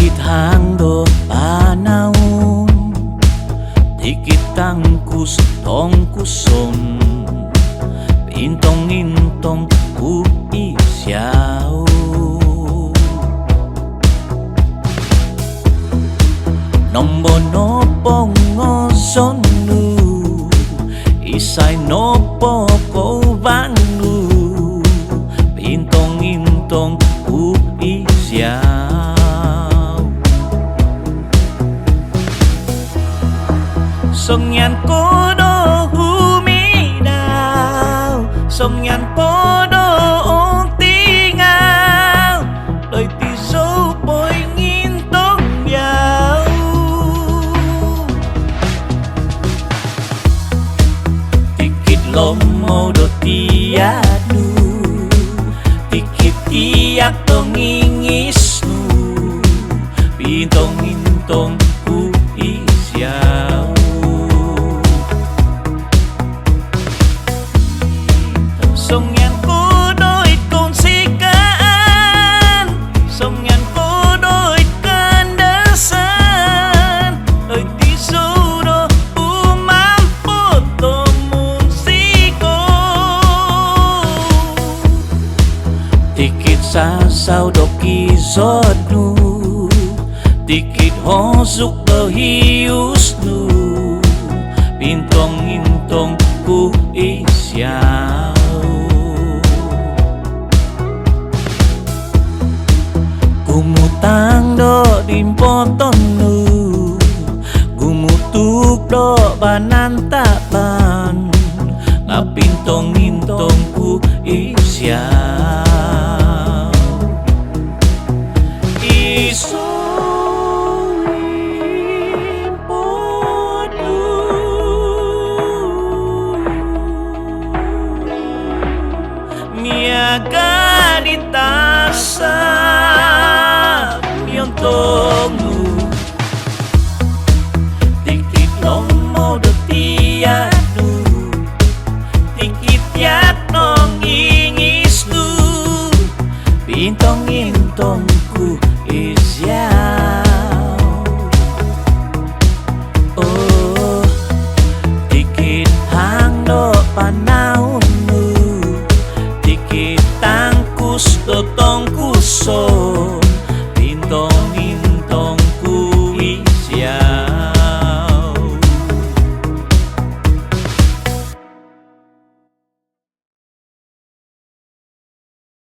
Tikit hangdo panaum, tikit tangkus tongkuson, intong-intong ku isyao. Nombo nopo ngosonu, isay nopo ko banu, intong-intong ku isyao. Songyan kodo huminaw, songyan kodo ong tingaw, đôi tí dấu bôi nghìn tông nhau. Tikit lomo do tiadu, tikit tiak tong ingisnu, bintong-intong ku isyao. Songyan ko do'y konsikaan, songyan ko do'y kandasan, do'y tisuro umampot tumunsiko. Tikit sasaw do kizodnu, tikit hosuk do hiusnu, bintong-intong ku isyao. Gumutang do dimpotonu, gumutuk do banantaban, ngapintong-intong ku isyao. Isolimpodu niaga di tasap yung tongmu, tikit lomo do tiadu, tikit yak nong ingisnu, bintong-intong ku isyao. Oh, tikit hang do panaunu, tikit tangkus do tongkuso,